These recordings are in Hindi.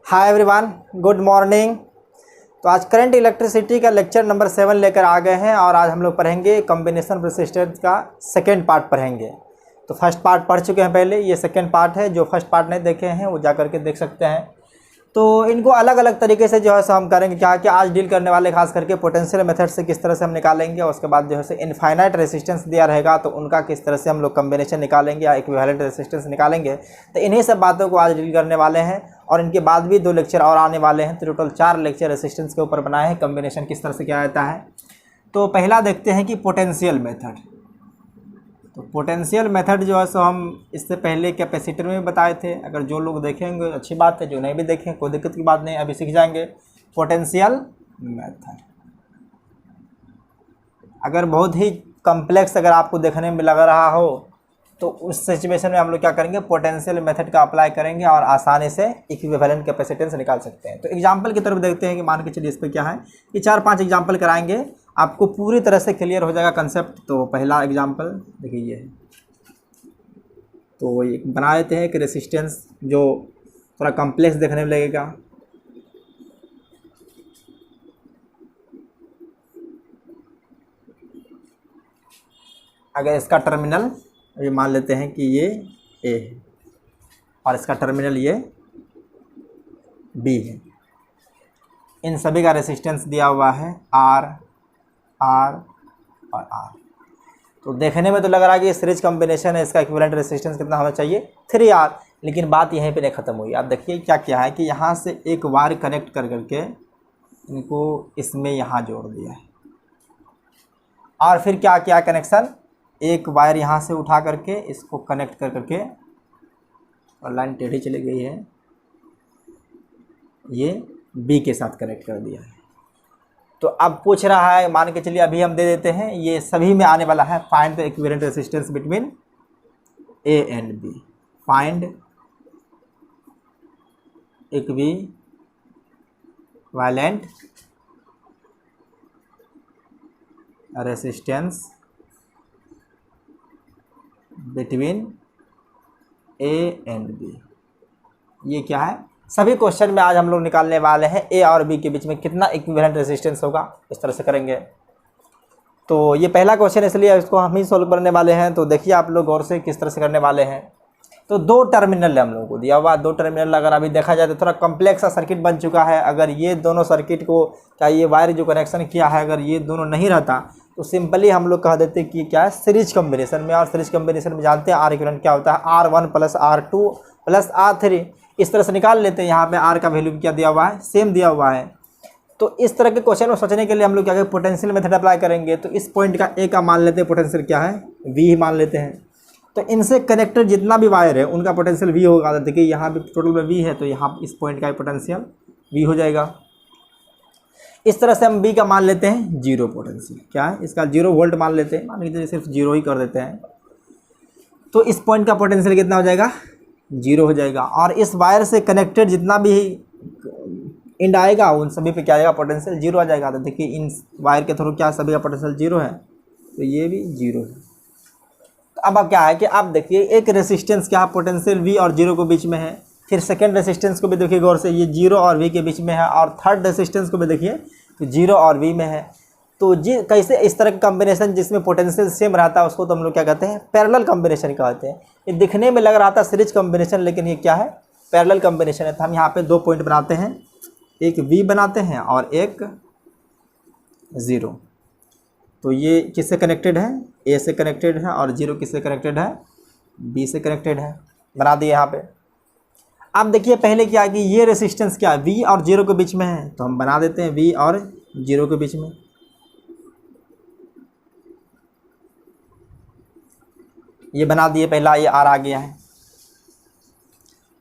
Hi everyone, good morning. तो आज करंट इलेक्ट्रिसिटी का लेक्चर नंबर 7 लेकर आ गए हैं और आज हम लोग पढ़ेंगे कॉम्बिनेशन रेसिस्टेंस का सेकेंड पार्ट पढ़ेंगे। तो फर्स्ट पार्ट पढ़ चुके हैं पहले, ये सेकेंड पार्ट है। जो फर्स्ट पार्ट नहीं देखे हैं वो जा करके देख सकते हैं। तो इनको अलग अलग तरीके से जो है सो हम करेंगे क्या कि आज डील करने वाले खास करके पोटेंशियल मेथड से किस तरह से हम निकालेंगे, और उसके बाद जो है सो इनफाइनाइट रेसिस्टेंस दिया रहेगा तो उनका किस तरह से हम लोग कॉम्बिनेशन निकालेंगे या इक्विवेलेंट रेसिस्टेंस निकालेंगे। तो इन्हीं सब बातों को आज डील करने वाले हैं और इनके बाद भी 2 लेक्चर और आने वाले हैं। तो टोटल 4 लेक्चर रेसिस्टेंस के ऊपर बनाए हैं, कॉम्बिनेशन किस तरह से क्या रहता है। तो पहला देखते हैं कि पोटेंशियल मेथड। तो पोटेंशियल मेथड जो है सो हम इससे पहले कैपेसिटर में बताए थे। अगर जो लोग देखेंगे अच्छी बात है, जो नहीं भी देखें कोई दिक्कत की बात नहीं, अभी सीख जाएंगे पोटेंशियल मेथड। अगर बहुत ही कॉम्प्लेक्स अगर आपको देखने में लग रहा हो तो उस सिचुएशन में हम लोग क्या करेंगे, पोटेंशियल मेथड का अप्लाई करेंगे और आसानी से इक्विवेलेंट कैपेसिटेंस निकाल सकते हैं। तो एग्जांपल की तरफ देखते हैं कि मान के चलिए इस पर क्या है कि 4-5 एग्जांपल कराएंगे, आपको पूरी तरह से क्लियर हो जाएगा कंसेप्ट। तो पहला एग्जांपल देखिए ये है। तो ये बना लेते हैं कि रेसिस्टेंस जो थोड़ा कॉम्प्लेक्स देखने में लगेगा। अगर इसका टर्मिनल ये मान लेते हैं कि ये ए है और इसका टर्मिनल ये बी है, इन सभी का रेसिस्टेंस दिया हुआ है आर आर और आर। तो देखने में तो लग रहा है कि सीरीज कॉम्बिनेशन है, इसका इक्विवेलेंट रेसिस्टेंस कितना होना चाहिए 3R। लेकिन बात यहीं पे नहीं ख़त्म हुई। आप देखिए क्या क्या है कि यहाँ से एक वायर कनेक्ट कर करके इनको इसमें यहाँ जोड़ दिया है और फिर क्या किया कनेक्शन, एक वायर यहाँ से उठा करके इसको कनेक्ट कर करके, और लाइन टेढ़ी चली गई है, ये बी के साथ कनेक्ट कर दिया है। तो अब पूछ रहा है, मान के चलिए अभी हम दे देते हैं, ये सभी में आने वाला है find the equivalent resistance between A and B. Find equivalent resistance between A and B. ये क्या है, सभी क्वेश्चन में आज हम लोग निकालने वाले हैं ए और बी के बीच में कितना इक्विवेलेंट रेसिस्टेंस होगा, इस तरह से करेंगे। तो ये पहला क्वेश्चन इसलिए इसको हम ही सॉल्व करने वाले हैं। तो देखिए आप लोग गौर से किस तरह से करने वाले हैं। तो 2 टर्मिनल हम लोगों को दिया हुआ, 2 टर्मिनल अगर अभी देखा जाए तो थोड़ा कॉम्प्लेक्स सा सर्किट बन चुका है। अगर ये दोनों सर्किट को क्या ये वायर जो कनेक्शन किया है अगर ये दोनों नहीं रहता तो सिंपली हम लोग कह देते कि क्या है सीरीज कॉम्बिनेशन में। और सीरीज कॉम्बिनेशन में जानते हैं आर इक्विवेलेंट क्या होता है, R1 + R2 + R3। इस तरह से निकाल लेते हैं। यहाँ पे आर का वैल्यू क्या दिया हुआ है, सेम दिया हुआ है। तो इस तरह के क्वेश्चन को सोचने के लिए हम लोग क्या करें, पोटेंशियल मेथड अप्लाई करेंगे। तो इस पॉइंट का ए का मान लेते हैं, पोटेंशियल क्या है वी ही मान लेते हैं। तो इनसे कनेक्टेड जितना भी वायर है उनका पोटेंशियल वी होगा। देखिए यहाँ पे टोटल में वी है तो यहाँ इस पॉइंट का पोटेंशियल वी हो जाएगा। इस तरह से हम बी का मान लेते हैं 0 पोटेंशियल, क्या है इसका 0 वोल्ट मान लेते हैं। मान लीजिए सिर्फ 0 ही कर देते हैं। तो इस पॉइंट का पोटेंशियल कितना हो जाएगा, 0 हो जाएगा। और इस वायर से कनेक्टेड जितना भी एंड आएगा उन सभी पे क्या आएगा, पोटेंशियल 0 आ जाएगा। तो देखिए इन वायर के थ्रू क्या सभी का पोटेंशियल 0 है, तो ये भी 0 है। तो अब क्या है कि आप देखिए एक रेसिस्टेंस क्या पोटेंशियल V और 0 के बीच में है। फिर सेकेंड रेसिस्टेंस को भी देखिए गौर से, ये 0 और V के बीच में है। और थर्ड रेसिस्टेंस को भी देखिए तो 0 और V में है। तो जी कैसे इस तरह का कॉम्बिनेशन जिसमें पोटेंशियल सेम रहता है उसको तो हम लोग क्या कहते हैं, पैरेलल कॉम्बिनेशन कहते हैं। ये दिखने में लग रहा था सीरीज कॉम्बिनेशन, लेकिन ये क्या है पैरेलल कॉम्बिनेशन है। तो हम यहाँ पे 2 पॉइंट बनाते हैं, एक V बनाते हैं और एक 0। तो ये किससे कनेक्टेड है, A से कनेक्टेड है, और 0 किससे कनेक्टेड है, B से कनेक्टेड है। बना दिए यहाँ पे। अब देखिए पहले क्या है कि ये रेसिस्टेंस क्या है V और 0 के बीच में है, तो हम बना देते हैं V और 0 के बीच में। ये बना दिए, पहला ये R आ गया है।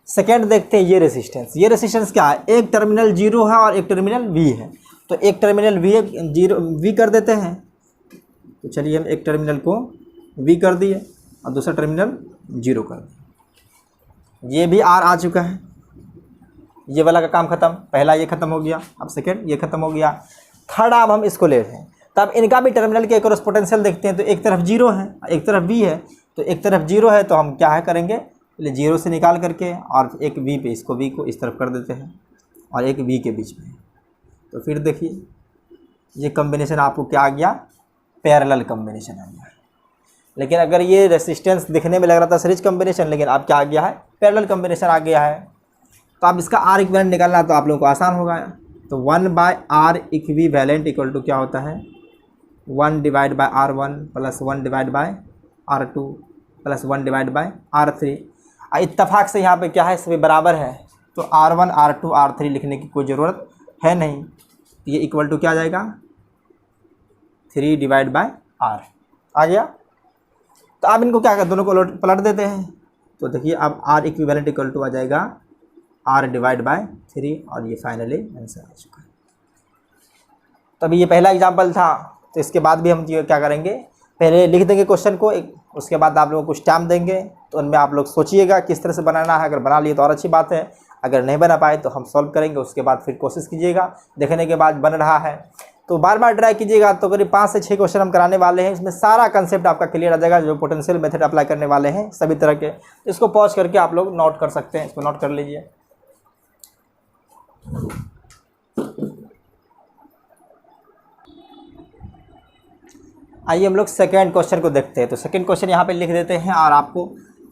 सेकेंड देखते हैं ये रेसिस्टेंस क्या है, एक टर्मिनल 0 है और एक टर्मिनल V है। तो एक टर्मिनल V कर देते हैं। तो चलिए हम एक टर्मिनल को V कर दिए और दूसरा टर्मिनल 0 कर दिए। ये भी R आ चुका है, ये वाला का काम खत्म। पहला ये खत्म हो गया, अब सेकेंड ये खत्म हो गया। थर्ड अब हम इसको ले रहे हैं, तब इनका भी टर्मिनल के क्रॉस पोटेंशियल देखते हैं। तो एक तरफ 0 है एक तरफ V है, तो एक तरफ 0 है तो हम क्या है करेंगे, पहले 0 से निकाल करके और एक V पे इसको V को इस तरफ कर देते हैं। और एक वी के बीच में। तो फिर देखिए ये कम्बिनेशन आपको क्या आ गया, पैरेलल कम्बिनेशन आ गया। लेकिन अगर ये रेसिस्टेंस दिखने में लग रहा था सीरीज कम्बिनेशन, लेकिन अब क्या आ गया है, पैरेलल कम्बिनेशन आ गया है। तो अब इसका आर इक्विवेलेंट निकालना तो आप लोगों को आसान होगा। तो 1/r इक्विवेलेंट इक्वल टू क्या होता है, 1/r1 plus 1/r2 plus 1/r3। इत्तफाक से यहाँ पे क्या है, सभी बराबर है, तो r1 r2 r3 लिखने की कोई ज़रूरत है नहीं। ये इक्वल टू क्या आ जाएगा, 3/r आ गया। तो आप इनको क्या कर, दोनों को पलट देते हैं। तो देखिए अब r इक्विवेलेंट इक्वल टू आ जाएगा r/3 और ये फाइनली आंसर आ चुका है। तो अभी ये पहला एग्जाम्पल था। तो इसके बाद भी हम क्या करेंगे, पहले लिख देंगे क्वेश्चन को, उसके बाद आप लोगों को कुछ टाइम देंगे, तो उनमें आप लोग सोचिएगा किस तरह से बनाना है। अगर बना लिए तो और अच्छी बात है, अगर नहीं बना पाए तो हम सॉल्व करेंगे, उसके बाद फिर कोशिश कीजिएगा। देखने के बाद बन रहा है तो बार बार ट्राई कीजिएगा। तो करीब 5 से 6 क्वेश्चन हम कराने वाले हैं, इसमें सारा कंसेप्ट आपका क्लियर आ जाएगा, जो पोटेंशियल मेथड अप्लाई करने वाले हैं सभी तरह के। इसको पॉज करके आप लोग नोट कर सकते हैं, इसको नोट कर लीजिए। आइए हम लोग सेकेंड क्वेश्चन को देखते हैं। तो सेकेंड क्वेश्चन यहाँ पे लिख देते हैं और आपको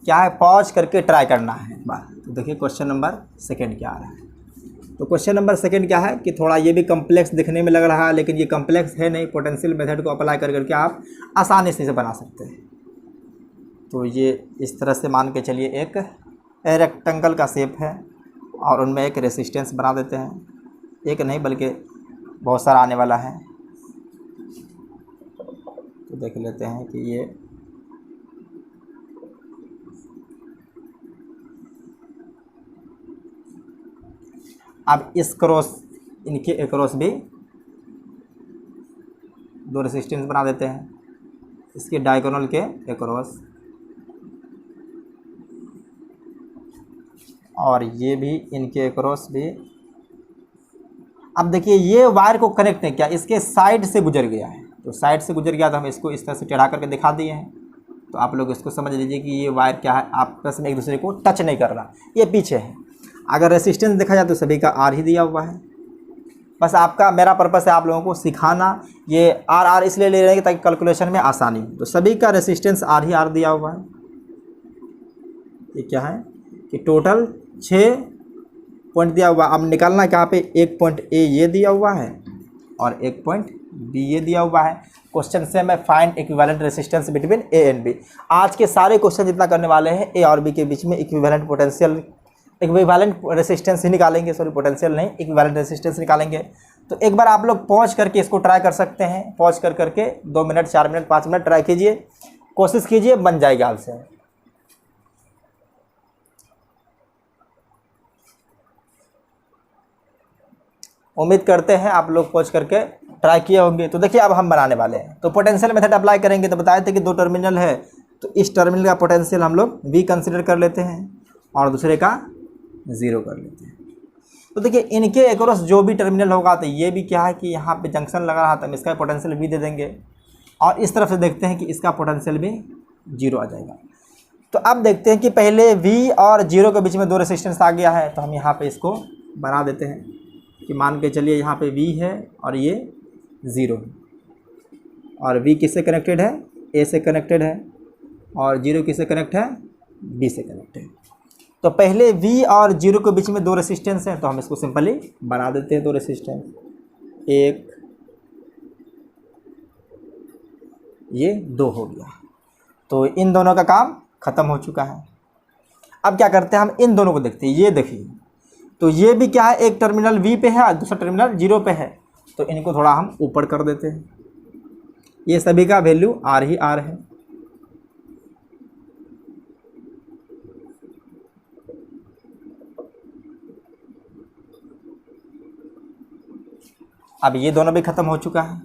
क्या है, पॉज करके ट्राई करना है एक बार। तो देखिए क्वेश्चन नंबर सेकेंड क्या आ रहा है। तो क्वेश्चन नंबर सेकेंड क्या है कि थोड़ा ये भी कम्प्लेक्स दिखने में लग रहा है, लेकिन ये कम्प्लेक्स है नहीं। पोटेंशियल मेथड को अप्लाई कर करके आप आसानी से इसे बना सकते हैं। तो ये इस तरह से मान के चलिए, एक रेक्टेंगल का शेप है और उनमें एक रेसिस्टेंस बना देते हैं। एक नहीं बल्कि बहुत सारा आने वाला है। तो देख लेते हैं कि ये अब इस क्रॉस, इनके एक्रॉस भी 2 रेसिस्टेंस बना देते हैं, इसके डायगोनल के एक्रॉस, और ये भी इनके एक्रॉस भी। अब देखिए ये वायर को कनेक्ट नहीं किया, इसके साइड से गुजर गया है। तो साइड से गुजर गया तो हम इसको इस तरह से टेढ़ा करके दिखा दिए हैं। तो आप लोग इसको समझ लीजिए कि ये वायर क्या है, आपस में एक दूसरे को टच नहीं कर रहा, ये पीछे है। अगर रेसिस्टेंस देखा जाए तो सभी का आर ही दिया हुआ है। बस आपका, मेरा पर्पस है आप लोगों को सिखाना। ये आर इसलिए ले रहे हैं ताकि कैलकुलेशन में आसानी हो। तो सभी का रेसिस्टेंस आर ही आर दिया हुआ है। ये क्या है कि टोटल 6 पॉइंट दिया हुआ। अब निकालना क्या पे, एक पॉइंट ए ये दिया हुआ है और एक पॉइंट बी ये दिया हुआ है। क्वेश्चन से मैं find equivalent resistance between A and B. आज के सारे क्वेश्चन जितना करने वाले हैं, ए और बी के बीच में इक्विवेलेंट पोटेंशियल, इक्विवेलेंट रेसिस्टेंस ही निकालेंगे, सॉरी पोटेंशियल नहीं, इक्विवेलेंट रेसिस्टेंस निकालेंगे। तो एक बार आप लोग पॉज करके इसको ट्राई कर सकते हैं। पॉज कर करके 2 मिनट, 4 मिनट, 5 मिनट ट्राई कीजिए, कोशिश कीजिए, बन जाएगा आपसे। उम्मीद करते हैं आप लोग पॉज करके ट्राई किए होंगे। तो देखिए अब हम बनाने वाले हैं। तो पोटेंशियल मेथड अप्लाई करेंगे। तो बताए थे कि 2 टर्मिनल है, तो इस टर्मिनल का पोटेंशियल हम लोग V कंसिडर कर लेते हैं और दूसरे का 0 कर लेते हैं। तो देखिए इनके एक्रॉस जो भी टर्मिनल होगा, तो ये भी क्या है कि यहाँ पे जंक्शन लगा रहा था, हम इसका पोटेंशियल V दे देंगे। और इस तरफ से देखते हैं कि इसका पोटेंशियल भी 0 आ जाएगा। तो अब देखते हैं कि पहले V और 0 के बीच में 2 रेसिस्टेंस आ गया है। तो हम यहाँ पे इसको बना देते हैं कि मान के चलिए यहाँ पे V है और ये 0 है, और V किससे कनेक्टेड है, A से कनेक्टेड है, और 0 किससे कनेक्ट है, B से कनेक्ट है। तो पहले V और 0 के बीच में 2 रेसिस्टेंस हैं, तो हम इसको सिंपली बना देते हैं। 2 रेसिस्टेंस, एक, ये 2 हो गया। तो इन दोनों का काम ख़त्म हो चुका है। अब क्या करते हैं, हम इन दोनों को देखते हैं। ये देखिए, तो ये भी क्या है, एक टर्मिनल V पे है और दूसरा टर्मिनल 0 पे है। तो इनको थोड़ा हम ऊपर कर देते हैं। ये सभी का वैल्यू R ही R है। अब ये दोनों भी ख़त्म हो चुका है।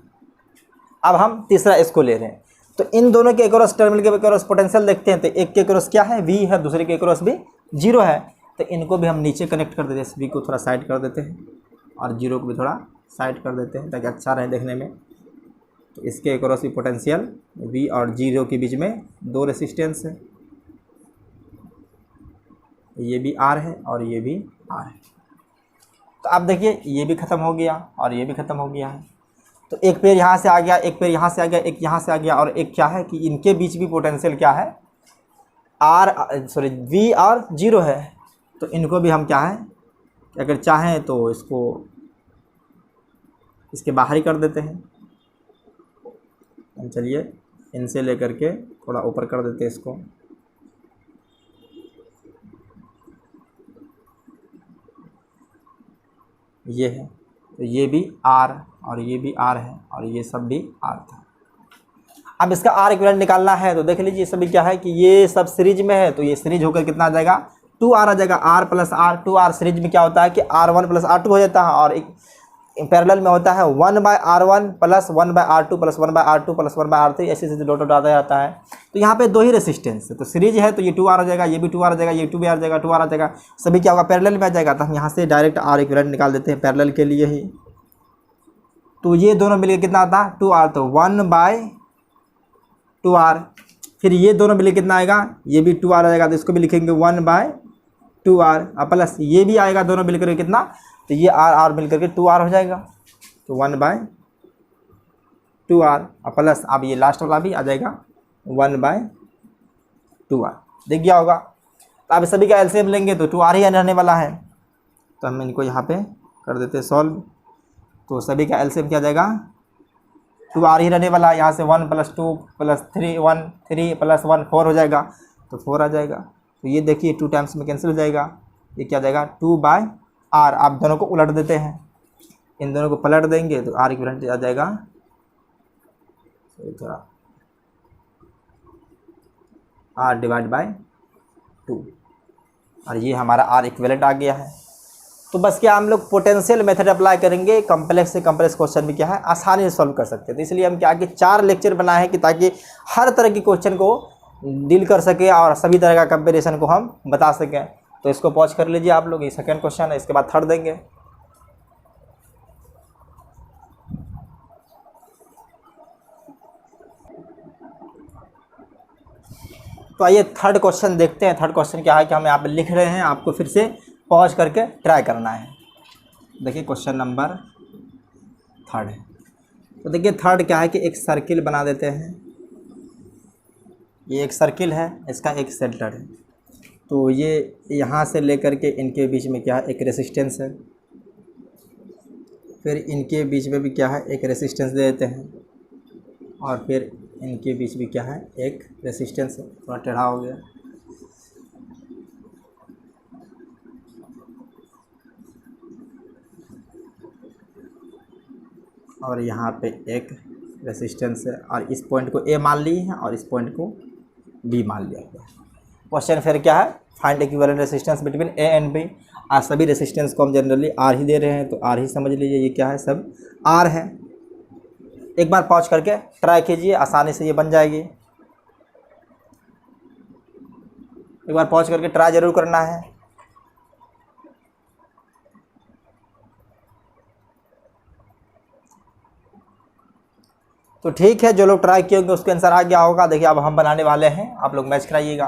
अब हम तीसरा इसको ले रहे हैं। तो इन दोनों के एक्रॉस, टर्मिनल के एक्रॉस पोटेंशियल देखते हैं। तो एक के एक्रॉस क्या है, V है, दूसरे के एक्रॉस भी 0 है। तो इनको भी हम नीचे कनेक्ट कर देते हैं। V को थोड़ा साइड कर देते हैं और 0 को भी थोड़ा साइड कर देते हैं ताकि अच्छा रहे देखने में। तो इसके एक्रॉस भी पोटेंशियल V और 0 के बीच में 2 रेसिस्टेंस है। ये भी R है और ये भी R है। तो आप देखिए ये भी ख़त्म हो गया और ये भी ख़त्म हो गया है। तो एक पेड़ यहाँ से आ गया, एक पेड़ यहाँ से आ गया, एक यहाँ से आ गया, और एक क्या है कि इनके बीच भी पोटेंशियल क्या है, V और 0 है। तो इनको भी हम क्या है, अगर चाहें तो इसको इसके बाहर ही कर देते हैं। चलिए इनसे लेकर के थोड़ा ऊपर कर देते हैं इसको। ये है, तो ये भी R और ये भी R है और ये सब भी R था। अब इसका R इक्विवेलेंट निकालना है, तो देख लीजिए सभी क्या है कि ये सब सीरीज में है, तो ये सीरीज होकर कितना आ जाएगा, 2R आ जाएगा। R plus R, 2R series में क्या होता है कि R1 प्लस R2 हो जाता है, और एक पैरेलल में होता है 1/R1 plus 1/R2 plus 1/R2 plus 1/R3, ऐसे ऐसे डॉट डॉट आता जाता है। तो यहाँ पे दो ही रेसिस्टेंस है, तो सीरीज है तो ये 2R आ जाएगा, ये भी 2R आ जाएगा, ये 2 भी आ जाएगा, 2R आ जाएगा, सभी क्या होगा पैरेलल में आ जाएगा। तो हम यहाँ से डायरेक्ट R इक्विवेलेंट निकाल देते हैं पैरेलल के लिए ही। तो ये दोनों मिलकर कितना आता है, 2R, तो 1/2R। फिर ये दोनों मिलकर कितना आएगा, ये भी 2R आ जाएगा, तो इसको भी लिखेंगे 1/2R, प्लस ये भी आएगा दोनों मिलकर कितना, तो ये R मिलकर के 2R हो जाएगा, तो 1/2R, प्लस अब ये लास्ट वाला भी आ जाएगा 1/2R। देख गया होगा। तो अब सभी का एलसीएम लेंगे तो 2R ही रहने वाला है, तो हम इनको यहाँ पे कर देते हैं सॉल्व। तो सभी का एलसीएम क्या जाएगा, 2R ही रहने वाला है। यहाँ से 1 + 2 + 3 1 3 + 1 4 हो जाएगा, तो 4 आ जाएगा। तो ये देखिए 2 टाइम्स में कैंसिल हो जाएगा, ये क्या जाएगा 2/R। आप दोनों को उलट देते हैं, इन दोनों को पलट देंगे तो R इक्विवेलेंट आ जाएगा, थोड़ा R/2, और ये हमारा R इक्विवेलेंट आ गया है। तो बस क्या हम लोग पोटेंशियल मेथड अप्लाई करेंगे, कम्प्लेक्स से कम्प्लेक्स क्वेश्चन भी क्या है आसानी से सॉल्व कर सकते हैं। तो इसलिए हम क्या कि 4 लेक्चर बनाए हैं कि ताकि हर तरह की क्वेश्चन को डील कर सके और सभी तरह का कंपेरिजन को हम बता सकें। तो इसको पॉज कर लीजिए आप लोग, ये सेकंड क्वेश्चन है, इसके बाद थर्ड देंगे। तो आइए थर्ड क्वेश्चन देखते हैं। थर्ड क्वेश्चन क्या है कि हम यहाँ पे लिख रहे हैं, आपको फिर से पॉज करके ट्राई करना है। देखिए क्वेश्चन नंबर थर्ड है। तो देखिए थर्ड क्या है कि एक सर्किल बना देते हैं, ये एक सर्किल है, इसका एक सेंटर है। तो ये यहाँ से लेकर के इनके बीच में क्या है एक रेसिस्टेंस है, फिर इनके बीच में भी क्या है एक रेसिस्टेंस दे देते हैं, और फिर इनके बीच भी क्या है एक रेसिस्टेंस है, थोड़ा टेढ़ा हो गया। और यहाँ पे एक रेसिस्टेंस है, और इस पॉइंट को ए मान लिए हैं और इस पॉइंट को बी मान लिया गया। क्वेश्चन फिर क्या है, find equivalent resistance between A and B. आज सभी रेसिस्टेंस को हम जनरली आर ही दे रहे हैं, तो आर ही समझ लीजिए, ये क्या है सब आर है। एक बार पॉज करके ट्राई कीजिए, आसानी से ये बन जाएगी। एक बार पॉज करके ट्राई जरूर करना है। तो ठीक है, जो लोग ट्राई किए होंगे उसके आंसर आ गया होगा। देखिए अब हम बनाने वाले हैं, आप लोग मैच कराइएगा।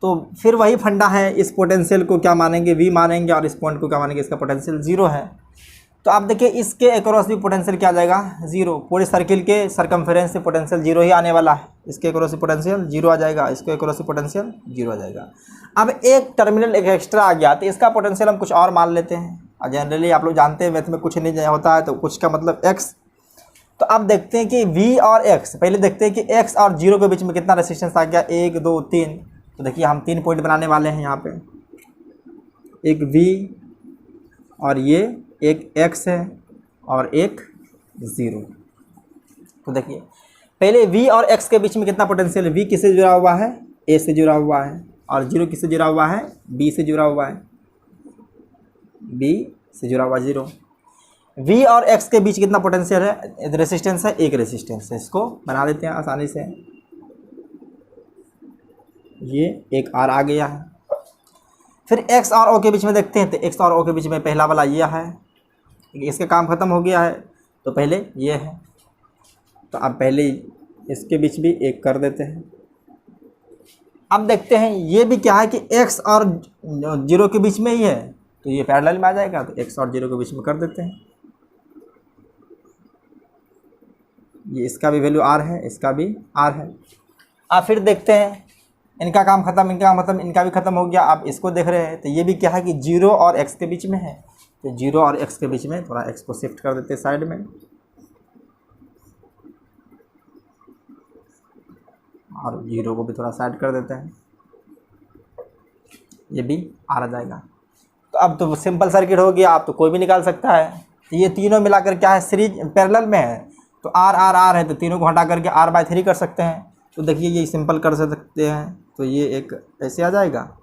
तो फिर वही फंडा है, इस पोटेंशियल को क्या मानेंगे, वी मानेंगे, और इस पॉइंट को क्या मानेंगे, इसका पोटेंशियल 0 है। तो आप देखिए इसके अक्रॉस भी पोटेंशियल क्या आ जाएगा 0। पूरे सर्किल के सरकमफेरेंस से पोटेंशियल 0 ही आने वाला है। इसके अक्रॉस से पोटेंशियल 0 आ जाएगा, इसके अक्रॉस से पोटेंशियल 0 आ जाएगा। अब एक टर्मिनल एक एक्स्ट्रा आ गया, तो इसका पोटेंशियल हम कुछ और मान लेते हैं। और जनरली आप लोग जानते हैं मैथ में कुछ नहीं होता है, तो कुछ का मतलब x। तो अब देखते हैं कि v और x, पहले देखते हैं कि x और 0 के बीच में कितना रेसिस्टेंस आ गया, 1 2 3। तो देखिए हम 3 पॉइंट बनाने वाले हैं यहाँ पे, एक v और ये एक x है और एक 0। तो देखिए पहले v और x के बीच में कितना पोटेंशियल है, v किससे जुड़ा हुआ है, a से जुड़ा हुआ है, और 0 किससे जुड़ा हुआ है, b से जुड़ा हुआ है, b से जुड़ा हुआ 0। v और x के बीच कितना पोटेंशियल है, रेसिस्टेंस है, एक रेसिस्टेंस है। इसको बना देते हैं आसानी से, ये एक r आ गया है। फिर x और o के बीच में देखते हैं, तो x और o के बीच में पहला वाला ये है, इसका काम ख़त्म हो गया है, तो पहले ये है। तो अब पहले इसके बीच भी एक कर देते हैं। अब देखते हैं ये भी क्या है कि x और 0 के बीच में ही है, तो ये पैरेलल में आ जाएगा, तो x और 0 के बीच में कर देते हैं। ये इसका भी वैल्यू r है, इसका भी r है। आप फिर देखते हैं, इनका काम खत्म, इनका काम खत्म, इनका भी खत्म हो गया। आप इसको देख रहे हैं तो ये भी क्या है कि 0 और x के बीच में है, तो 0 और x के बीच में थोड़ा x को शिफ्ट कर देते हैं साइड में, और 0 को भी थोड़ा साइड कर देते हैं, ये भी आ जाएगा। तो अब तो सिंपल सर्किट हो गया, आप तो कोई भी निकाल सकता है। तो ये तीनों मिलाकर क्या है, सीरीज पैरेलल में है, तो r r r है, तो तीनों को हटा करके r/3 कर सकते हैं। तो देखिए ये सिंपल कर सकते हैं, तो ये एक ऐसे आ जाएगा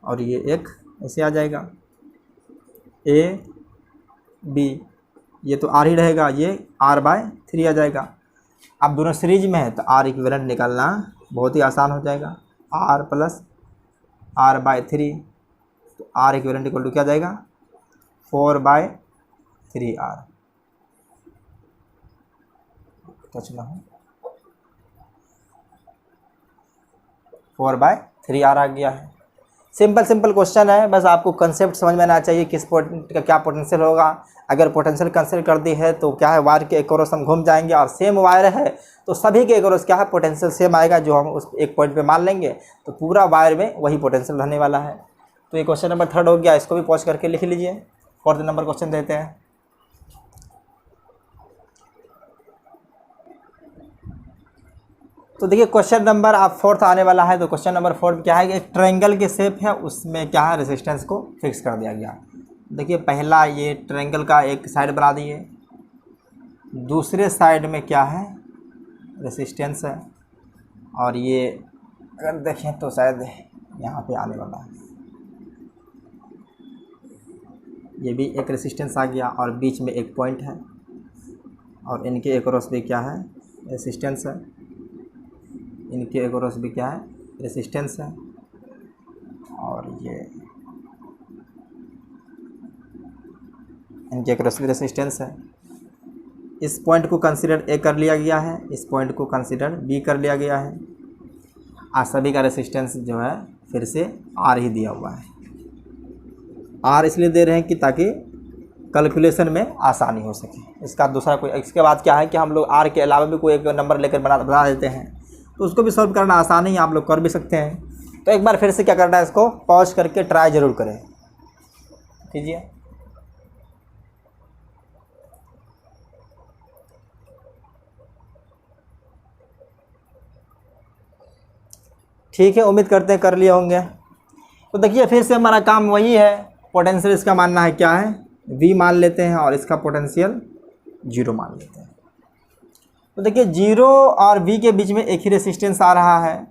और ये एक ऐसे आ जाएगा, a b, ये तो r ही रहेगा, ये r/3 आ जाएगा। अब दोनों सीरीज में है तो r इक्विवेलेंट निकालना बहुत ही आसान हो जाएगा, r + r/3, तो r इक्विवेलेंट इक्वल टू क्या जाएगा, 4/3r। चलो 4/3r आ गया है। सिंपल क्वेश्चन है, बस आपको कंसेप्ट समझ में आना चाहिए किस पॉइंट का क्या पोटेंशियल होगा। अगर पोटेंशियल कंसिडर कर दी है तो क्या है, वायर के एक्रॉस हम घूम जाएंगे, और सेम वायर है तो सभी के एक्रॉस क्या है पोटेंशियल सेम आएगा, जो हम उस एक पॉइंट पे मान लेंगे तो पूरा वायर में वही पोटेंशियल रहने वाला है। तो ये क्वेश्चन नंबर 3 हो गया, इसको भी पॉज करके लिख लीजिए। 4th नंबर क्वेश्चन देते हैं। तो देखिए क्वेश्चन नंबर आप 4th आने वाला है। तो क्वेश्चन नंबर 4 क्या है कि एक ट्रायंगल के शेप है, उसमें क्या है रेजिस्टेंस को फिक्स कर दिया गया। देखिए पहला ये ट्रायंगल का एक साइड बना दिए, दूसरे साइड में क्या है रेजिस्टेंस है, और ये अगर देखें तो शायद यहाँ पे आने वाला है, ये भी एक रेजिस्टेंस आ गया, और बीच में एक पॉइंट है, और इनके एक्रॉस भी क्या है रेजिस्टेंस है, इनके एक्रॉस भी क्या है रेजिस्टेंस है, और ये इनके एक्रॉस भी रेजिस्टेंस है। इस पॉइंट को कंसीडर ए कर लिया गया है, इस पॉइंट को कंसीडर बी कर लिया गया है, और सभी का रेजिस्टेंस जो है फिर से आर ही दिया हुआ है। आर इसलिए दे रहे हैं कि ताकि कैलकुलेशन में आसानी हो सके। इसका दूसरा कोई, इसके बाद क्या है कि हम लोग आर के अलावा भी कोई एक नंबर लेकर बना देते हैं, तो उसको भी सॉल्व करना आसान ही, आप लोग कर भी सकते हैं। तो एक बार फिर से क्या करना है, इसको पॉज करके ट्राई ज़रूर करें, कीजिए। ठीक है, उम्मीद करते हैं कर लिए होंगे। तो देखिए फिर से हमारा काम वही है, पोटेंशियल इसका मानना है क्या है v मान लेते हैं, और इसका पोटेंशियल 0 मान लेते हैं। तो देखिए 0 और v के बीच में एक ही रेजिस्टेंस आ रहा है।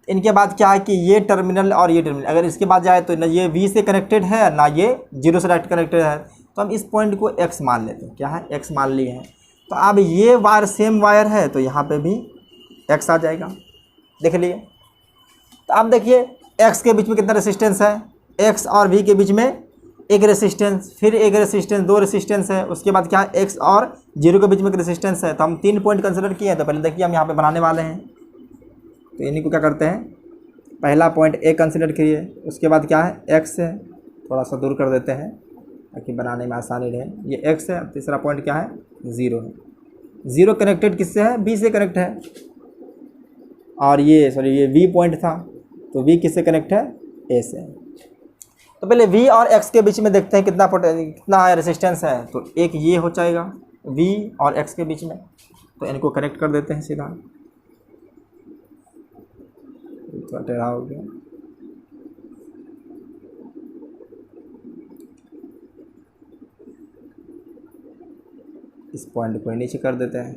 इनके बाद क्या है कि ये टर्मिनल और ये टर्मिनल, अगर इसके बाद जाए तो ना ये v से कनेक्टेड है ना ये 0 से डायरेक्ट कनेक्टेड है, तो हम इस पॉइंट को x मान लेते हैं। क्या है, x मान लिए हैं। तो अब ये वायर सेम वायर है, तो यहाँ पे भी x आ जाएगा, देख लिए। तो अब देखिए x के बीच में कितना रेजिस्टेंस है, x और v के बीच में एक रेजिस्टेंस, फिर एक रेजिस्टेंस, 2 रेजिस्टेंस है। उसके बाद क्या है x और 0 के बीच में एक रेजिस्टेंस है। तो हम 3 पॉइंट कंसिडर किए हैं, तो पहले देखिए हम यहाँ पे बनाने वाले हैं। तो इन्हीं को क्या करते हैं, पहला पॉइंट a कंसिडर किए, उसके बाद क्या है x है, थोड़ा सा दूर कर देते हैं ताकि बनाने में आसानी रहे। ये x है, तीसरा पॉइंट क्या है 0 है। 0 कनेक्टेड किससे है, b से कनेक्ट है, और ये सॉरी ये v पॉइंट था, तो v किससे कनेक्ट है, a से। तो पहले v और x के बीच में देखते हैं कितना है रेजिस्टेंस है। तो एक ये हो जाएगा v और x के बीच में, तो इनको कनेक्ट कर देते हैं सीधा। तो टेढ़ा हो गया, इस पॉइंट को नीचे कर देते हैं।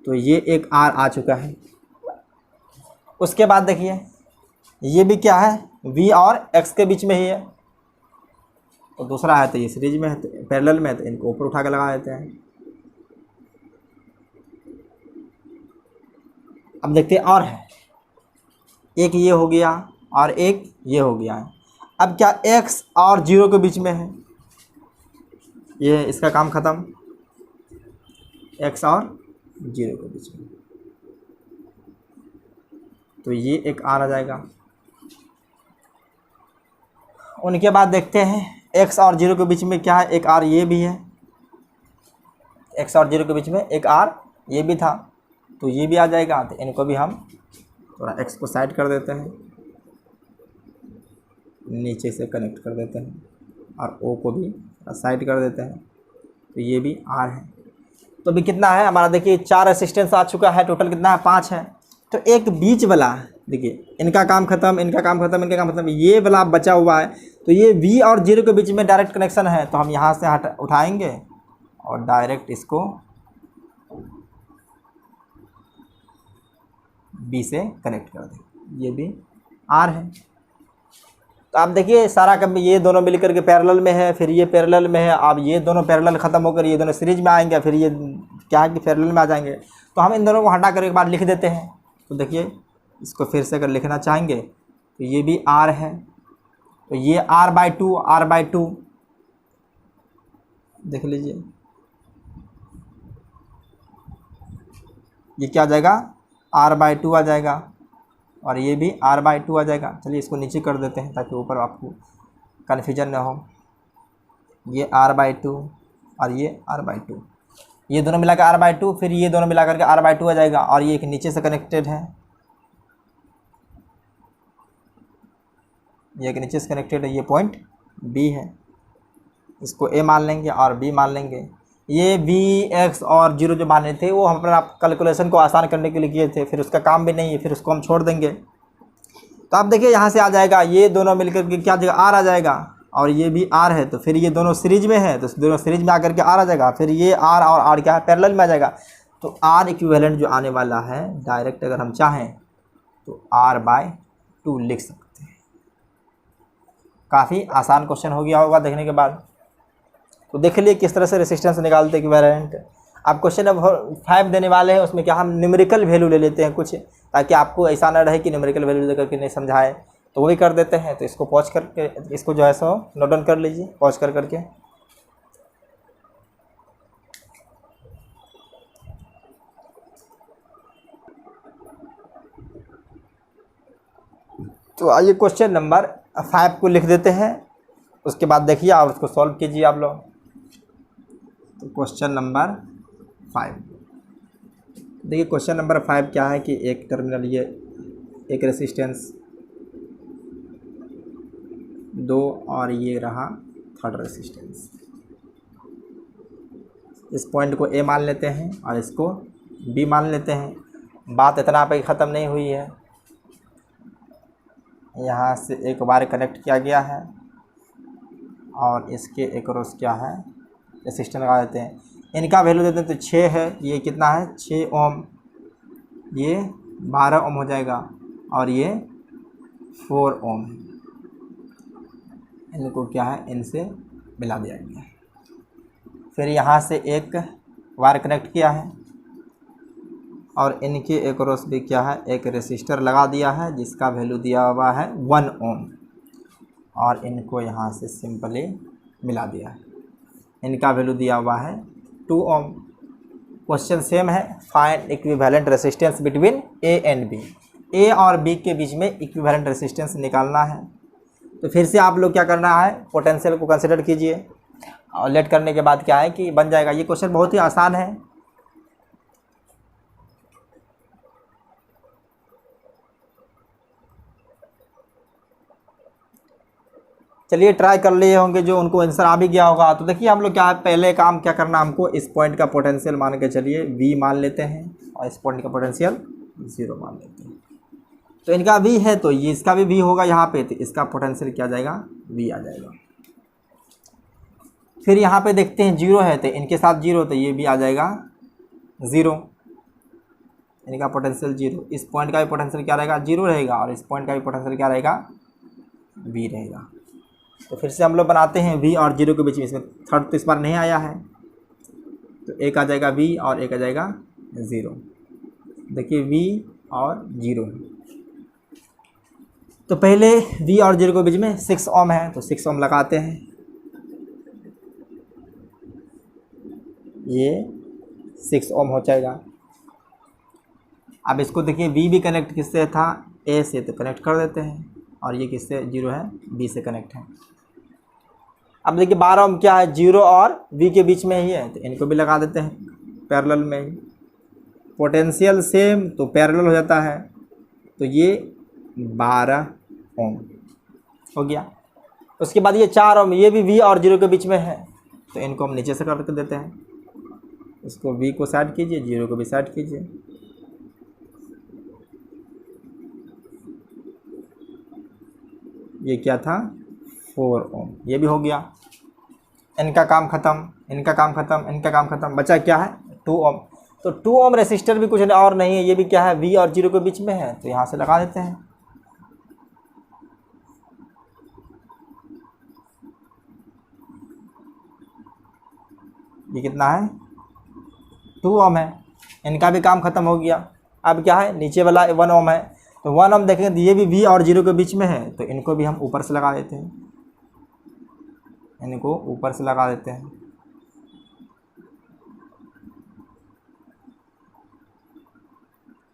तो ये एक r आ चुका है। उसके बाद देखिए ये भी क्या है, v और x के बीच में ही है, तो दूसरा है तो ये सीरीज में है, तो पैरेलल में है, तो इनको ऊपर उठा के लगा देते हैं। अब देखते हैं और है, एक ये हो गया और एक ये हो गया है। अब क्या x और 0 के बीच में है, ये इसका काम ख़त्म, x और 0 के बीच में, तो ये एक r आ जाएगा। उनके बाद देखते हैं x और 0 के बीच में क्या है, एक r ये भी है, x और 0 के बीच में एक r ये भी था, तो ये भी आ जाएगा। तो इनको भी हम थोड़ा x को साइड कर देते हैं, नीचे से कनेक्ट कर देते हैं, और o को भी साइड कर देते हैं, तो ये भी r है। तो अभी कितना है हमारा, देखिए 4 रेसिस्टेंस आ चुका है, टोटल कितना है 5 है। तो एक बीच वाला देखिए, इनका काम खत्म, इनका काम खत्म, इनका काम खत्म, ये वाला बचा हुआ है। तो ये V और 0 के बीच में डायरेक्ट कनेक्शन है, तो हम यहाँ से उठाएंगे और डायरेक्ट इसको B से कनेक्ट कर दें, ये भी R है। तो आप देखिए सारा कम ये दोनों मिलकर के पैरेलल में है, फिर ये पैरेलल में है। अब ये दोनों पैरेलल ख़त्म होकर ये दोनों सीरीज में आएंगे, फिर ये क्या है कि पैरेलल में आ जाएंगे। तो हम इन दोनों को हटा कर एक बार लिख देते हैं। तो देखिए इसको फिर से अगर लिखना चाहेंगे तो ये भी R है, तो ये R/2 R/2 देख लीजिए, ये क्या आ जाएगा R/2 आ जाएगा, और ये भी R/2 आ जाएगा। चलिए इसको नीचे कर देते हैं ताकि ऊपर आपको कन्फ्यूजन ना हो। ये R/2 और ये R/2, ये दोनों मिला कर R/2, फिर ये दोनों मिला करके R/2 आ जाएगा, और ये एक नीचे से कनेक्टेड है, ये एक नीचे से कनेक्टेड है, ये पॉइंट B है, इसको A मान लेंगे और B मान लेंगे। ये V X और 0 जो माने थे वो हम अपना कैलकुलेशन को आसान करने के लिए किए थे, फिर उसका काम भी नहीं है, फिर उसको हम छोड़ देंगे। तो आप देखिए यहाँ से आ जाएगा, ये दोनों मिलकर के क्या जगह R आ जाएगा, और ये भी R है, तो फिर ये दोनों सीरीज में है, तो दोनों सीरीज में आकर के R आ जाएगा, फिर ये R और R क्या है पैरेलल में आ जाएगा। तो R इक्विवेलेंट जो आने वाला है डायरेक्ट अगर हम चाहें तो R/2 लिख सकते हैं। काफ़ी आसान क्वेश्चन हो गया होगा देखने के बाद। तो देख लिए किस तरह से रेसिस्टेंस निकालते हैं इक्विवेलेंट। आप क्वेश्चन नंबर 5 देने वाले हैं, उसमें क्या हम न्यूमेरिकल वैल्यू ले लेते हैं कुछ, ताकि आपको ऐसा ना रहे कि न्यूमेरिकल वैल्यू देकर के नहीं समझाए, तो वो भी कर देते हैं। तो इसको पॉज करके इसको जो है सो नोट डाउन कर लीजिए, पॉज कर करके। तो आइए क्वेश्चन नंबर 5 को लिख देते हैं, उसके बाद देखिए और उसको सॉल्व कीजिए आप लोग। तो क्वेश्चन नंबर 5 देखिए, क्वेश्चन नंबर 5 क्या है कि एक टर्मिनल ये एक रेसिस्टेंस 2 और ये रहा थर्ड रेसिस्टेंस। इस पॉइंट को A मान लेते हैं और इसको B मान लेते हैं। बात इतना पे ख़त्म नहीं हुई है, यहाँ से एक बार कनेक्ट किया गया है और इसके एक रोज क्या है रेसिस्टेंस लगा देते हैं। इनका वैल्यू देते हैं तो 6 है, ये कितना है 6 ओम, ये 12 ओम हो जाएगा, और ये 4 ओम है। इनको क्या है इनसे मिला दिया गया है। फिर यहाँ से एक वायर कनेक्ट किया है और इनके एक रोस भी क्या है एक रेसिस्टर लगा दिया है जिसका वैल्यू दिया हुआ है 1 ओम, और इनको यहाँ से सिंपली मिला दिया है। इनका वैल्यू दिया हुआ है 2 ओम। क्वेश्चन सेम है, find equivalent resistance between A and B। A और B के बीच में इक्विवेलेंट रेसिस्टेंस निकालना है। तो फिर से आप लोग क्या करना है, पोटेंशियल को कंसिडर कीजिए और लेट करने के बाद क्या है कि बन जाएगा। ये क्वेश्चन बहुत ही आसान है। चलिए ट्राई कर लिए होंगे जो उनको आंसर आ भी गया होगा। तो देखिए हम लोग क्या है, पहले काम क्या करना, हमको इस पॉइंट का पोटेंशियल मान के चलिए V मान लेते हैं और इस पॉइंट का पोटेंशियल 0 मान लेते हैं। तो इनका V है तो ये इसका भी V होगा यहाँ पे, तो इसका पोटेंशियल क्या आ जाएगा V आ जाएगा। फिर यहाँ पे देखते हैं 0 है तो इनके साथ 0, तो ये भी आ जाएगा 0, इनका पोटेंशियल 0। इस पॉइंट का भी पोटेंशियल क्या रहेगा 0 रहेगा, और इस पॉइंट का भी पोटेंशियल क्या रहेगा V रहेगा। तो फिर से हम लोग बनाते हैं V और 0 के बीच में, इसमें थर्ड तो इस बार नहीं आया है, तो एक आ जाएगा V और एक आ जाएगा 0। देखिए V और 0, तो पहले V और 0 के बीच में 6 ओम है, तो 6 ओम लगाते हैं। ये 6 ओम हो जाएगा। अब इसको देखिए V भी कनेक्ट किससे था A से, तो कनेक्ट कर देते हैं। और ये किससे 0 है, बी से कनेक्ट है। अब देखिए 12 ओम क्या है, 0 और बी के बीच में ही है, तो इनको भी लगा देते हैं पैरेलल में ही। पोटेंशियल सेम तो पैरेलल हो जाता है, तो ये 12 ओम हो गया। उसके बाद ये 4 ओम, ये भी वी और 0 के बीच में है, तो इनको हम नीचे से कर देते हैं। इसको वी को साइड कीजिए, 0 को भी साइड कीजिए। ये क्या था, 4 ओम, ये भी हो गया। इनका काम ख़त्म, इनका काम ख़त्म, इनका काम ख़त्म, बचा क्या है 2 ओम। तो 2 ओम रेसिस्टर भी कुछ और नहीं है, ये भी क्या है, वी और 0 के बीच में है, तो यहाँ से लगा देते हैं। ये कितना है, 2 ओम है, इनका भी काम ख़त्म हो गया। अब क्या है, नीचे वाला 1 ओम है, तो 1 ओम देखेंगे तो ये भी वी और 0 के बीच में है, तो इनको भी हम ऊपर से लगा देते हैं, इनको ऊपर से लगा देते हैं।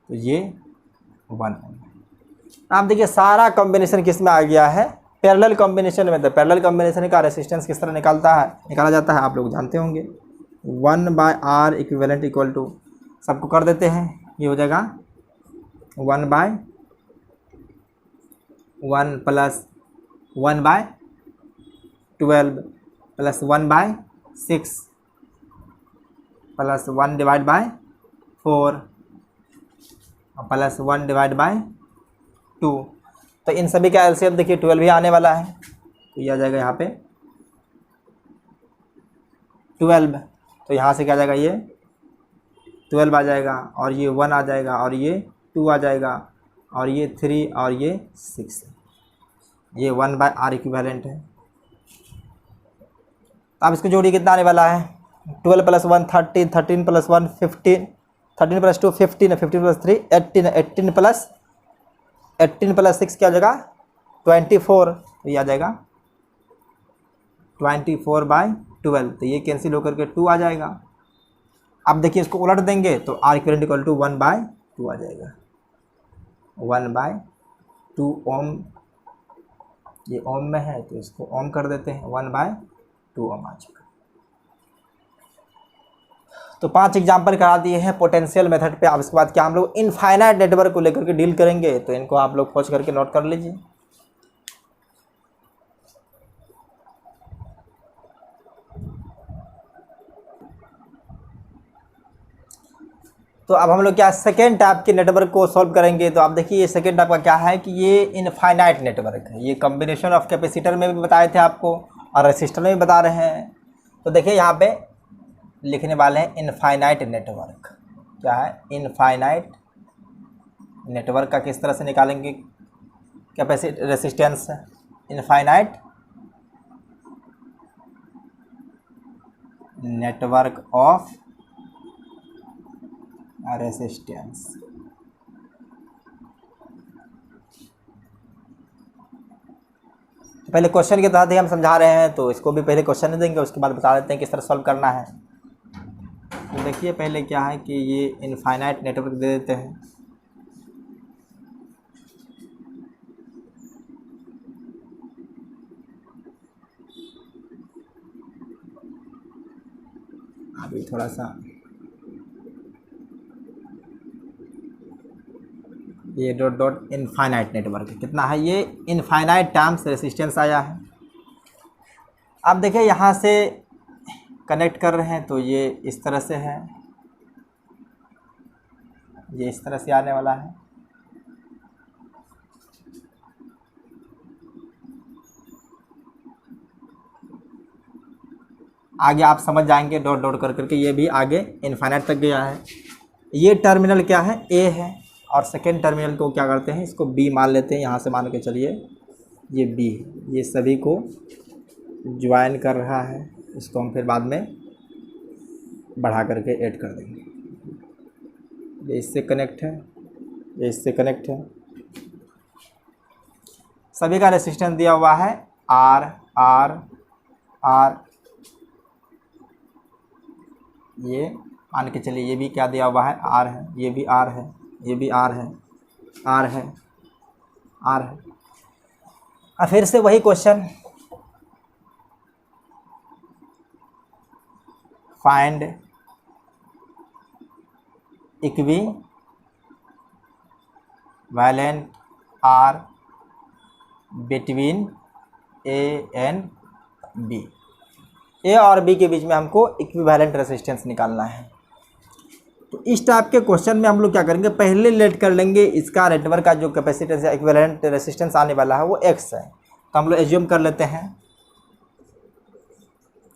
तो ये 1 ओम। आप देखिए सारा कॉम्बिनेशन किस में आ गया है, पैरेलल कॉम्बिनेशन में। तो पैरेलल कॉम्बिनेशन का रेसिस्टेंस किस तरह निकाला जाता है आप लोग जानते होंगे। 1/R इक्विवेलेंट इक्वल टू, सबको कर देते हैं, ये हो जाएगा 1/1 प्लस 1/12 प्लस 1/6 प्लस 1/4 प्लस 1/2। तो इन सभी का एलसीएम देखिए 12 ही आने वाला है, तो ये आ जाएगा यहाँ पे 12। तो यहाँ से क्या आ जाएगा, ये 12 आ जाएगा, और ये 1 आ जाएगा, और ये 2 आ जाएगा, और ये 3 और ये 6। ये 1/R इक्विवेलेंट है। अब इसको जोड़िए, कितना आने वाला है, 12 plus 1 13, 13 plus 1 15, 13 plus 2 15, 15 plus 3 18, 18 plus 6 क्या हो जाएगा 24। तो ये आ जाएगा 24/12। तो ये कैंसिल होकर के 2 आ जाएगा। अब देखिए इसको उलट देंगे तो R इक्विवेलेंट इक्वल टू 1/2 आ जाएगा। 1/2 ओम, ये ओम में है तो इसको ओम कर देते हैं, 1/2 ओम आ जाएगा। तो 5 एग्जाम्पल करा दिए हैं पोटेंशियल मेथड पे। अब इसके बाद क्या हम लोग इनफाइनाइट नेटवर्क को लेकर के डील करेंगे, तो इनको आप लोग खोज करके नोट कर लीजिए। तो अब हम लोग क्या सेकेंड टाइप के नेटवर्क को सॉल्व करेंगे। तो आप देखिए ये सेकेंड टाइप का क्या है कि ये इनफाइनाइट नेटवर्क है। ये कॉम्बिनेशन ऑफ कैपेसिटर में भी बताए थे आपको और रेसिस्टर में भी बता रहे हैं। तो देखिए यहाँ पे लिखने वाले हैं इनफाइनाइट नेटवर्क। क्या है, इनफाइनाइट नेटवर्क का किस तरह से निकालेंगे capacity resistance, infinite network of resistance. तो पहले क्वेश्चन के तहत ही हम समझा रहे हैं, तो इसको भी पहले क्वेश्चन नहीं देंगे, उसके बाद बता देते हैं किस तरह सॉल्व करना है। तो देखिए पहले क्या है कि ये इनफाइनाइट नेटवर्क दे देते हैं। अभी थोड़ा सा ये डॉट डॉट इनफाइनाइट नेटवर्क कितना है, ये इनफाइनाइट टाइम्स रेसिस्टेंस आया है। अब देखिए यहाँ से कनेक्ट कर रहे हैं तो ये इस तरह से है, ये इस तरह से आने वाला है। आगे आप समझ जाएंगे डॉट डॉट कर करके, ये भी आगे इनफाइनाइट तक गया है। ये टर्मिनल क्या है, ए है, और सेकेंड टर्मिनल को क्या करते हैं, इसको बी मान लेते हैं। यहाँ से मान के चलिए ये बी है, ये सभी को ज्वाइन कर रहा है। इसको हम फिर बाद में बढ़ा करके ऐड कर देंगे। ये इससे कनेक्ट है, ये इससे कनेक्ट है। सभी का रेसिस्टेंस दिया हुआ है आर आर आर। ये मान के चलिए ये भी क्या दिया हुआ है, आर है, ये भी आर है, ये भी आर है, आर है, आर है। अब फिर से वही question, find equivalent R between A and B. A और बी के बीच में हमको इक्विवेलेंट रेसिस्टेंस निकालना है। तो इस टाइप के क्वेश्चन में हम लोग क्या करेंगे, पहले लेट कर लेंगे इसका नेटवर्क का जो कैपेसिटेंस या इक्विवेलेंट रेसिस्टेंस आने वाला है वो एक्स है। तो हम लोग एज्यूम कर लेते हैं,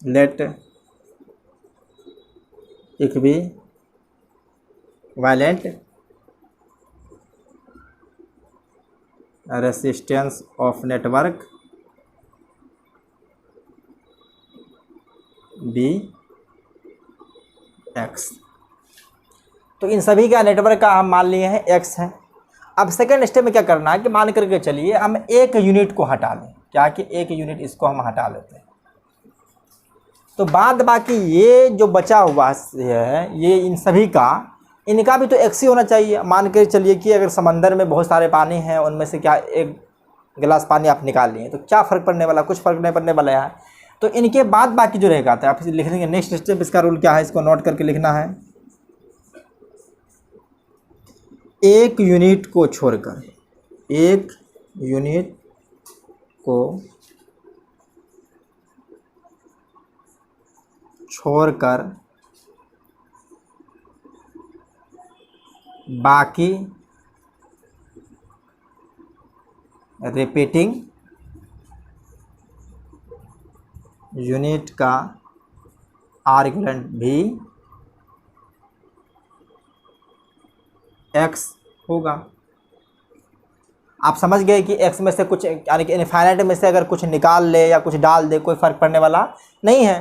let equivalent resistance of network be x. तो इन सभी का नेटवर्क का हम मान लिए हैं एक्स है। अब सेकंड स्टेप में क्या करना है कि मान करके चलिए हम एक यूनिट को हटा लें, क्या कि एक यूनिट इसको हम हटा लेते हैं। तो बाद बाकी ये जो बचा हुआ है ये इन सभी का, इनका भी तो एक्स ही होना चाहिए। मान कर चलिए कि अगर समंदर में बहुत सारे पानी हैं, उनमें से क्या एक गिलास पानी आप निकाल लिए तो क्या फ़र्क पड़ने वाला, कुछ फ़र्क नहीं पड़ने वाला है। तो इनके बाद बाकी जो रहेगा तो आप लिख देंगे नेक्स्ट स्टेप, इसका रूल क्या है इसको नोट करके लिखना है। एक यूनिट को छोड़कर, एक यूनिट को छोड़कर बाकी रिपीटिंग यूनिट का आर इक्विवेलेंट भी एक्स होगा। आप समझ गए कि एक्स में से कुछ यानी कि इनफाइनाइट में से अगर कुछ निकाल ले या कुछ डाल दे कोई फ़र्क पड़ने वाला नहीं है।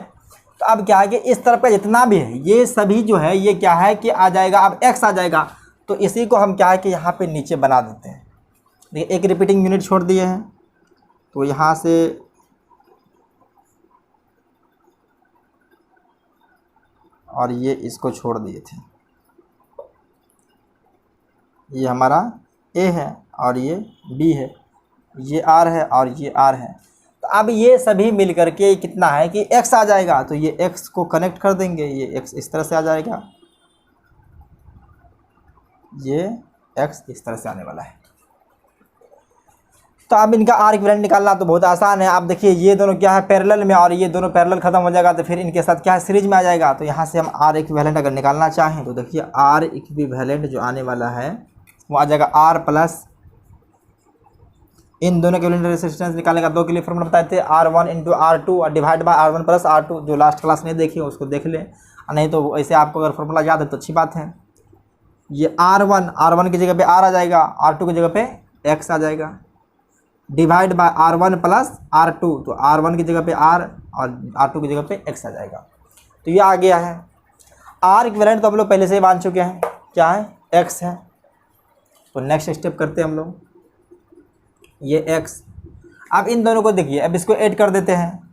तो अब क्या है कि इस तरफ का जितना भी है ये सभी जो है ये क्या है कि आ जाएगा, अब एक्स आ जाएगा। तो इसी को हम क्या है कि यहाँ पे नीचे बना देते हैं। देखिए एक रिपीटिंग यूनिट छोड़ दिए हैं, तो यहाँ से और ये इसको छोड़ दिए थे, ये हमारा ए है और ये बी है, ये आर है और ये आर है। तो अब ये सभी मिल करके कितना है कि एक्स आ जाएगा। तो ये एक्स को कनेक्ट कर देंगे, ये एक्स इस तरह से आ जाएगा, ये एक्स इस तरह से आने वाला है। तो अब इनका आर इक्विवेलेंट निकालना तो बहुत आसान है। आप देखिए ये दोनों क्या है पैरेलल में, और ये दोनों पैरेलल खत्म हो जाएगा तो फिर इनके साथ क्या है सीरीज में आ जाएगा। तो यहाँ से हम आर इक्विवेलेंट अगर निकालना चाहें तो देखिए आर इक्विवेलेंट जो आने वाला है वो आ जाएगा आर प्लस, इन दोनों के रेसिस्टेंस निकालने का 2 के लिए फॉर्मूला बताए थे, R1 इंटू R2 और divide bye R1 plus R2। जो लास्ट क्लास नहीं देखी उसको देख लें, नहीं तो ऐसे आपको अगर फॉर्मूला याद है तो अच्छी बात है। ये R1 की जगह पे R आ जाएगा, R2 की जगह पे X आ जाएगा, divide by R1 plus R2। तो R1 की जगह पे R और R2 की जगह पे X आ जाएगा। तो ये आ गया है आर इक्विवेलेंट। तो हम लोग पहले से ही मान चुके हैं क्या है X है। तो नेक्स्ट स्टेप करते हैं हम लोग, ये x। अब इन दोनों को देखिए, अब इसको ऐड कर देते हैं।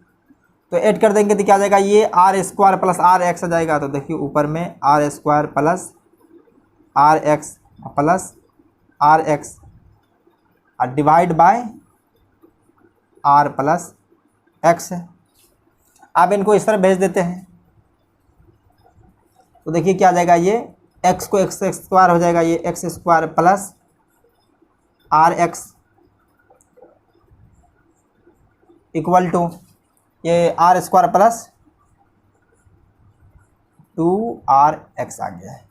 तो ऐड कर देंगे तो क्या आ जाएगा, ये are square plus are X आ जाएगा। तो देखिए ऊपर में R square plus are x और divide by R plus X है। अब इनको इस तरह भेज देते हैं। तो देखिए क्या आ जाएगा, ये x को एक्स स्क्वायर हो जाएगा, ये x square plus are x equal to ये आर स्क्वायर प्लस 2rx आ गया है।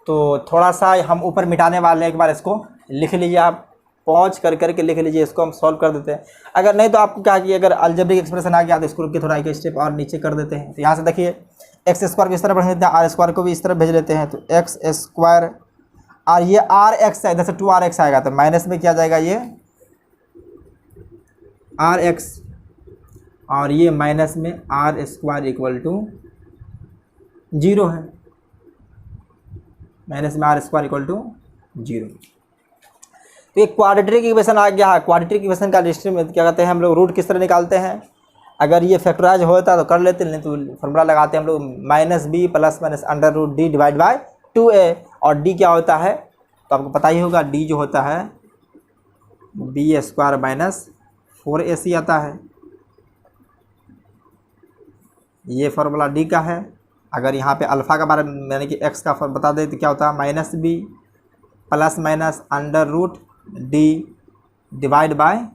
तो थोड़ा सा हम ऊपर मिटाने वाले हैं, एक बार इसको लिख लीजिए, आप पॉज कर करके लिख लीजिए, इसको हम सॉल्व कर देते हैं। अगर नहीं तो आपको क्या कि अगर अलजेब्रिक एक्सप्रेशन आ गया तो इसको रुक के थोड़ा एक स्टेप और नीचे कर देते हैं। तो यहाँ से देखिए एक्स स्क्वायर को इस तरह भेज देते हैं, आर स्क्वायर को भी इस तरह भेज लेते हैं। तो एक्स स्क्वायर और ये आर एक्स है, इधर से 2rx आएगा तो माइनस में क्या जाएगा, ये आर एक्स और ये माइनस में आर स्क्वायर इक्वल टू 0 है, माइनस में आर स्क्वायर इक्वल टू 0। तो ये क्वाड्रेटिक इक्वेशन आ गया है। क्वाड्रेटिक इक्वेशन का डिस्ट्रीब्यूशन क्या कहते हैं हम लोग, रूट किस तरह निकालते हैं। अगर ये फैक्टराइज होता तो कर लेते, नहीं तो फॉर्मूला लगाते हैं हम लोग -b plus minus under root d divide by 2a। और d क्या होता है तो आपको पता ही होगा, d जो होता है बी स्क्वायर माइनस 4AC आता है। ये फार्मूला डी का है। अगर यहाँ पे अल्फ़ा का बारे में यानी कि एक्स का बता दें तो क्या होता है, minus b plus minus under root d divide by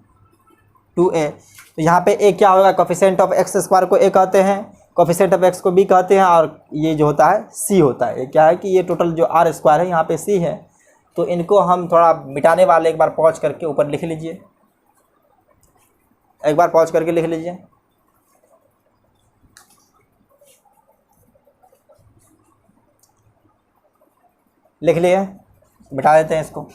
2a। तो यहाँ पे a क्या होगा, कोफिशिएंट ऑफ एक्स स्क्वायर को a कहते हैं, कोफिशिएंट ऑफ x को b कहते हैं, और ये जो होता है c होता है। ये क्या है कि ये टोटल जो r स्क्वायर है यहाँ पे c है। तो इनको हम थोड़ा मिटाने वाले एक बार पॉज करके ऊपर लिख लीजिए, एक बार पॉज करके लिख लीजिए। लिख लिए, मिटा देते हैं इसको।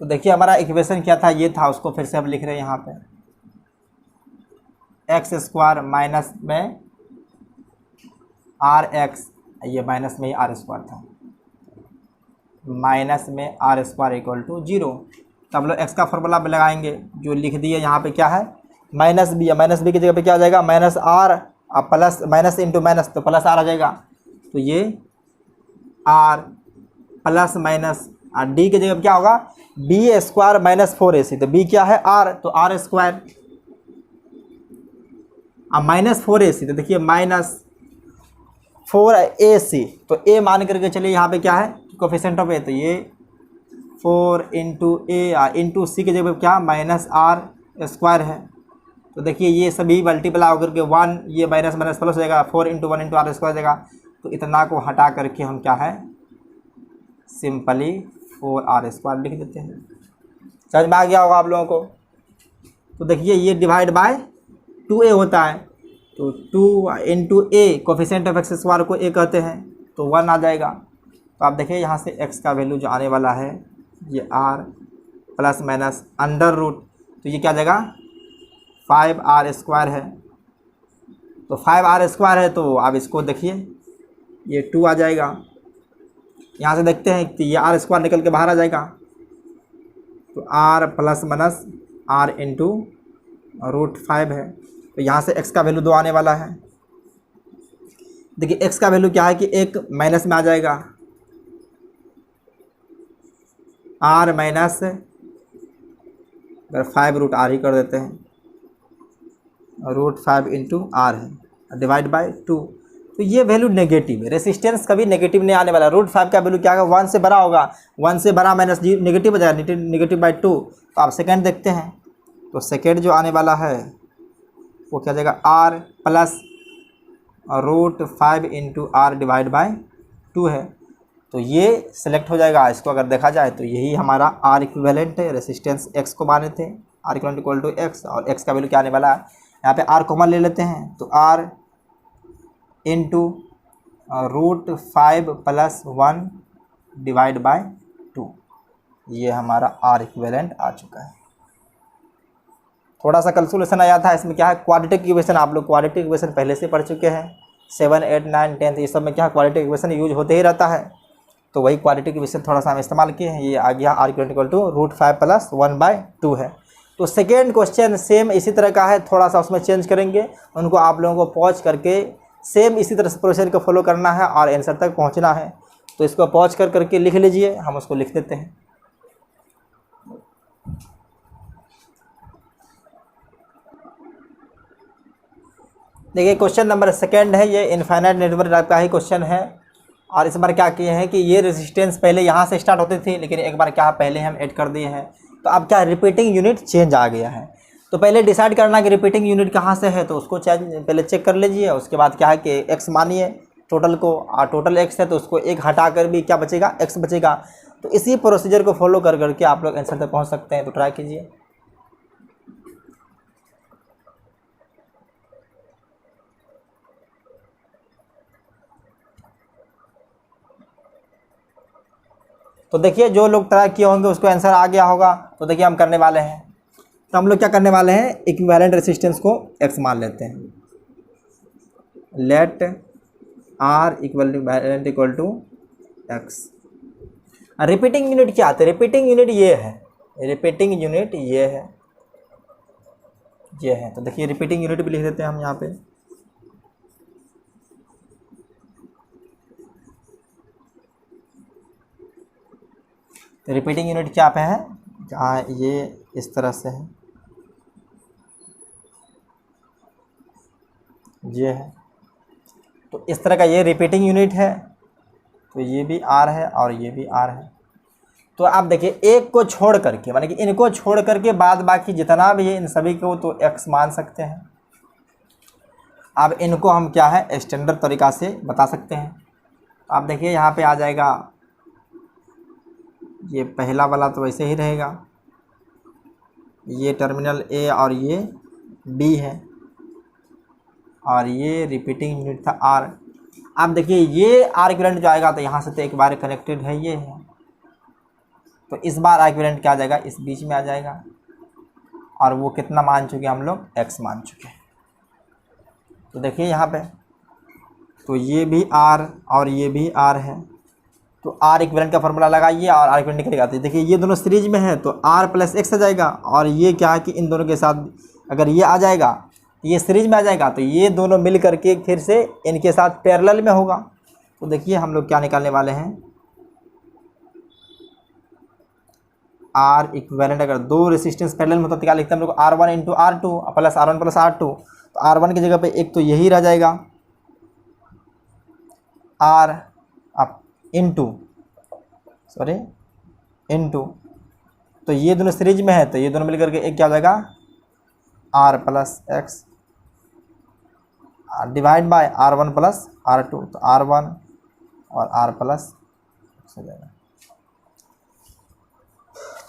तो देखिए हमारा इक्वेशन क्या था, ये था, उसको फिर से अब लिख रहे हैं यहाँ पे। एक्स स्क्वायर माइनस में आर एक्स, ये माइनस में ही आर स्क्वायर था, माइनस में आर स्क्वायर इक्वल टू 0। तो हम लोग एक्स का फॉर्मूला पे लगाएंगे, जो लिख दिए यहाँ पे क्या है, माइनस बी है। माइनस बी की जगह पे क्या आ जाएगा, माइनस आर, अब प्लस माइनस इंटू माइनस तो प्लस आर आ जाएगा। तो ये आर प्लस माइनस और डी की जगह पे क्या होगा, बी स्क्वायर माइनस 4AC। तो बी क्या है, आर, तो आर स्क्वायर, अब माइनस 4AC, तो देखिए माइनस 4AC। तो a मान करके चलिए, यहाँ पे क्या है, कोफिशिएंट ऑफ a, तो ये 4 इंटू a इंटू सी की जगह पे क्या, माइनस आर स्क्वायर है। तो देखिए ये सभी मल्टीप्लाई होकर के 1, ये माइनस माइनस प्लस हो जाएगा, 4 इंटू 1 इंटू आर स्क्वायर जाएगा। तो इतना को हटा करके हम क्या है, सिंपली 4r स्क्वायर लिख देते हैं। समझ में आ गया होगा आप लोगों को। तो देखिए ये डिवाइड बाय 2a होता है, तो 2 into a, coefficient of x square को a कहते हैं, तो 1 आ जाएगा। तो आप देखिए यहाँ से x का वैल्यू जो आने वाला है, ये r plus minus under root, तो ये क्या आ जाएगा, 5r स्क्वायर है। तो 5r स्क्वायर है, तो आप इसको देखिए ये 2 आ जाएगा। यहाँ से देखते हैं कि ये आर स्क्वायर निकल के बाहर आ जाएगा, तो r plus minus r into root 5 है। तो यहाँ से x का वैल्यू 2 आने वाला है। देखिए x का वैल्यू क्या है कि एक माइनस में आ जाएगा, r माइनस अगर 5 रूट r ही कर देते हैं, रूट 5 इंटू आर है डिवाइड बाय 2। तो ये वैल्यू नेगेटिव है, रेसिस्टेंस कभी नेगेटिव नहीं आने वाला। रूट 5 का वैल्यू क्या होगा, 1 से बड़ा होगा, 1 से बड़ा माइनस नेगेटिव हो जाएगा, नेगेटिव बाय 2। तो आप सेकेंड देखते हैं, तो सेकेंड जो आने वाला है वो क्या जाएगा, r plus root 5 into r divide by 2 है। तो ये सिलेक्ट हो जाएगा। इसको अगर देखा जाए तो यही हमारा आर इक्विवेलेंट है, रेसिस्टेंस x को माने थे, आर इक्वल टू एक्स, और x का वैल्यू क्या आने वाला है, यहाँ पे r कॉमन ले लेते हैं, तो r into root 5 plus 1 divide by 2, ये हमारा आर इक्विवेलेंट आ चुका है। थोड़ा सा कैलकुलेशन आया था, इसमें क्या है, क्वाड्रेटिक इक्वेशन, आप लोग क्वाड्रेटिक इक्वेशन पहले से पढ़ चुके हैं, 7, 8, 9, 10 ये सब में क्या क्वाड्रेटिक इक्वेशन यूज होते ही रहता है। तो वही क्वाड्रेटिक इक्वेशन थोड़ा सा हम इस्तेमाल किए हैं। ये आ गया r equal to root 5 plus 1 by 2 है। तो सेकेंड क्वेश्चन सेम इसी तरह का है, थोड़ा सा उसमें चेंज करेंगे, उनको आप लोगों को पॉज करके सेम इसी तरह से प्रोसीजर को फॉलो करना है और आंसर तक पहुंचना है। तो इसको पॉज करके लिख लीजिए, हम उसको लिख देते हैं। देखिए क्वेश्चन नंबर सेकेंड है, ये इनफाइनाइट नेटवर्क टाइप का ही क्वेश्चन है। और इस बार क्या किए हैं कि ये रेजिस्टेंस पहले यहाँ से स्टार्ट होती थी, लेकिन एक बार क्या पहले हम ऐड कर दिए हैं, तो अब क्या रिपीटिंग यूनिट चेंज आ गया है। तो पहले डिसाइड करना कि रिपीटिंग यूनिट कहाँ से है, तो उसको पहले चेक कर लीजिए। उसके बाद क्या है कि एक्स मानिए टोटल को, और टोटल एक्स है तो उसको एक हटा कर भी क्या बचेगा, एक्स बचेगा। तो इसी प्रोसीजर को फॉलो कर करके आप लोग आंसर तक पहुँच सकते हैं। तो ट्राई कीजिए। तो देखिए जो लोग ट्राई किए होंगे उसको आंसर आ गया होगा। तो देखिए हम करने वाले हैं, तो हम लोग क्या करने वाले हैं, इक्विवेलेंट रेजिस्टेंस को x मान लेते हैं। Let r equal to x। Repeating unit क्या आते हैं? रिपीटिंग यूनिट ये है, रिपीटिंग यूनिट ये है। तो देखिए रिपीटिंग यूनिट भी लिख देते हैं हम यहाँ पे। तो रिपीटिंग यूनिट क्या पे है, जहाँ ये इस तरह से है, ये है, तो इस तरह का ये रिपीटिंग यूनिट है। तो ये भी आर है और ये भी आर है। तो आप देखिए एक को छोड़ करके, माने कि इनको छोड़ करके बाद बाकी जितना भी है इन सभी को तो एक्स मान सकते हैं। अब इनको हम क्या है स्टैंडर्ड तरीक़ा से बता सकते हैं। आप देखिए यहाँ पे आ जाएगा, ये पहला वाला तो वैसे ही रहेगा, ये टर्मिनल ए और ये बी है, और ये रिपीटिंग यूनिट था आर। आप देखिए ये आर इक्विवेलेंट जो आएगा तो यहाँ से तो एक बार कनेक्टेड है, ये है, तो इस बार आर इक्विवेलेंट क्या आ जाएगा, इस बीच में आ जाएगा। और वो कितना मान चुके हम लोग, एक्स मान चुके। तो देखिए यहाँ पे, तो ये भी आर और ये भी आर है, तो आर इक्विवेलेंट का फॉर्मूला लगाइए और आर इक्विवेलेंट निकल जाती है। देखिए ये दोनों सीरीज में है तो आर प्लस एक्स आ जाएगा, और ये क्या है कि इन दोनों के साथ अगर ये आ जाएगा, ये सीरीज में आ जाएगा, तो ये दोनों मिल करके फिर से इनके साथ पैरेलल में होगा। तो देखिए हम लोग क्या निकालने वाले हैं, आर इक्विवेलेंट। अगर दो रेसिस्टेंस पैरेलल में होता तो क्या लिखते हैं हम लोग, R1 into R2 plus R1 plus R2। तो R1 की जगह पे एक तो यही रह जाएगा, R अप इंटू तो ये दोनों सीरीज में है तो ये दोनों मिलकर के एक क्या हो जाएगा, R plus x divide by R1 plus R2। तो R1 और R प्लस एक्स हो जाएगा।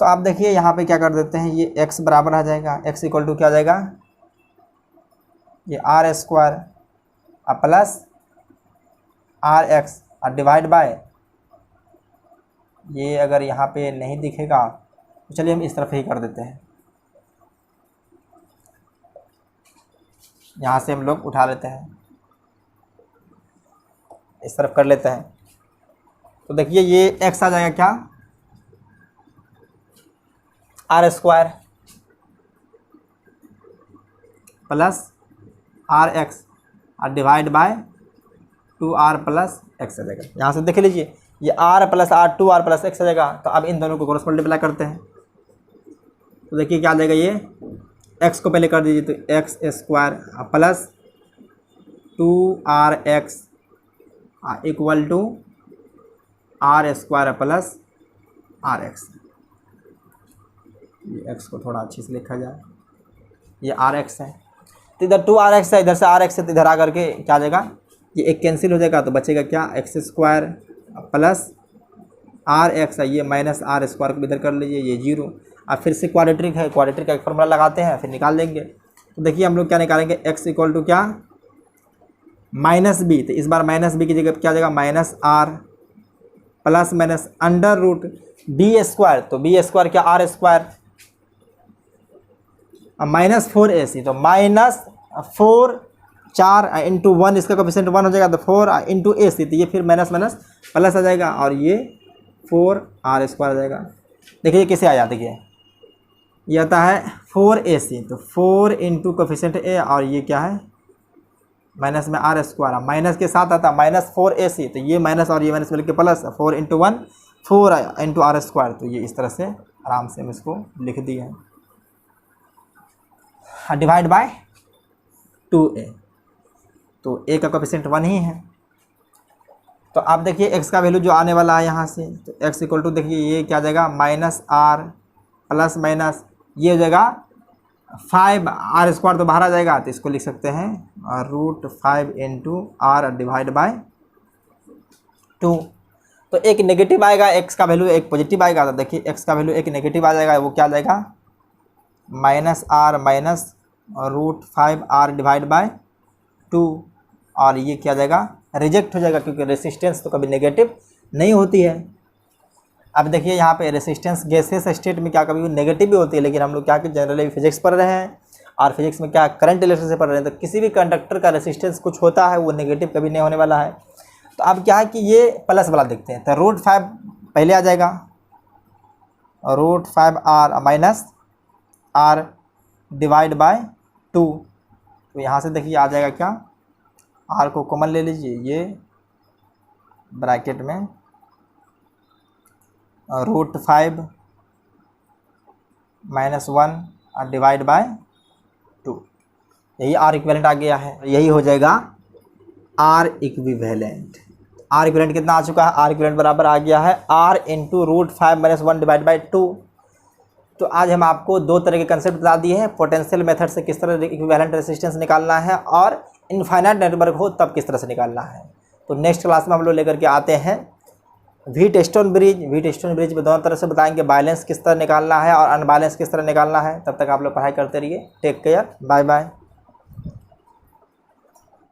तो आप देखिए यहाँ पे क्या कर देते हैं, ये x बराबर आ जाएगा, x इक्वल टू क्या आ जाएगा, ये are square plus are x और डिवाइड बाय, ये अगर यहाँ पे नहीं दिखेगा तो चलिए हम इस तरफ ही कर देते हैं, यहाँ से हम लोग उठा लेते हैं, इस तरफ कर लेते हैं। तो देखिए ये x आ जाएगा क्या, are square plus are x और divide by 2r plus X आ जाएगा। यहाँ से देख लीजिए ये r plus r plus X आ जाएगा। तो अब इन दोनों को क्रॉस मल्टीप्लाई करते हैं, तो देखिए क्या आ जाएगा, ये x को पहले कर दीजिए, तो x square plus 2rx equal to r square plus are x. ये x को थोड़ा अच्छे से लिखा जाए, ये rx है, तो इधर 2rx है, इधर से rx है, तो इधर आकर के क्या आ जाएगा, ये एक कैंसिल हो जाएगा, तो बचेगा क्या, x square plus are x है, ये माइनस आर स्क्वायर को इधर कर लीजिए, ये जीरो। अब फिर से क्वाड्रेटिक है, क्वाड्रेटिक का एक फॉर्मूला लगाते हैं फिर निकाल देंगे। तो देखिए हम लोग क्या निकालेंगे, x इक्वल टू क्या, माइनस बी। तो इस बार माइनस बी की जगह क्या आ जाएगा, minus r plus minus under root b square. तो बी स्क्वायर क्या, आर स्क्वायर माइनस 4ac, तो माइनस 4 4 इंटू 1, इसका कोफिशिएंट 1 हो जाएगा, तो 4 इंटू ac, तो ये फिर माइनस माइनस प्लस आ जाएगा, और ये 4r स्क्वायर आ जाएगा। देखिए कैसे आया, देखिए ये आता है 4ac, तो 4 इंटू कोफिशिएंट a, और ये क्या है माइनस में आर स्क्वायर, माइनस के साथ आता है माइनस 4ac, तो ये माइनस और ये माइनस मिलकर plus 4 into 1 4 into r square. तो ये इस तरह से आराम से हम इसको लिख दिए हैं, डिवाइड बाय 2a। तो a का कोफिशिएंट 1 ही है। तो आप देखिए x का वैल्यू जो आने वाला है यहाँ से, तो x इक्वल टू देखिए ये क्या आ जाएगा, माइनस आर प्लस माइनस ये हो जाएगा 5 आर स्क्वायर, तो बाहर आ जाएगा, तो इसको लिख सकते हैं root 5 into r divide by 2। तो एक नेगेटिव आएगा x का वैल्यू, एक पॉजिटिव आएगा। तो देखिए x का वैल्यू एक नेगेटिव आ जाएगा, वो क्या आ जाएगा, minus r minus root 5r divide by 2, और ये क्या जाएगा, रिजेक्ट हो जाएगा, क्योंकि रेसिस्टेंस तो कभी नेगेटिव नहीं होती है। अब देखिए यहाँ पे रेसिस्टेंस गैसेस स्टेट में क्या कभी नेगेटिव भी होती है, लेकिन हम लोग क्या कि जनरली फिजिक्स पढ़ रहे हैं, और फिजिक्स में क्या करंट इलेक्ट्रिसिटी से पढ़ रहे हैं, तो किसी भी कंडक्टर का रेसिस्टेंस कुछ होता है वो नेगेटिव कभी नहीं होने वाला है। तो अब क्या है कि ये प्लस वाला देखते हैं, तो रूट 5 पहले आ जाएगा √5r minus r divide by 2। तो यहाँ से देखिए आ जाएगा क्या, r को कॉमन ले लीजिए, ये ब्रैकेट में √5 माइनस 1 डिवाइड बाय 2, यही r इक्विवेलेंट आ गया है। यही हो जाएगा r इक्विवेलेंट। r इक्विवेलेंट कितना आ चुका है, r इक्विवेलेंट बराबर आ गया है r into √5 minus 1 divide by 2। तो आज हम आपको दो तरह के कंसेप्ट बता दिए हैं, पोटेंशियल मेथड से किस तरह इक्विवेलेंट रेजिस्टेंस निकालना है और इनफाइनाइट नेटवर्क हो तब किस तरह से निकालना है। तो नेक्स्ट क्लास में हम लोग लेकर के आते हैं व्हीटस्टोन ब्रिज। व्हीटस्टोन ब्रिज में दोनों तरह से बताएंगे, बैलेंस किस तरह निकालना है और अनबैलेंस किस तरह निकालना है। तब तक आप लोग पढ़ाई करते रहिए। Take care, bye bye.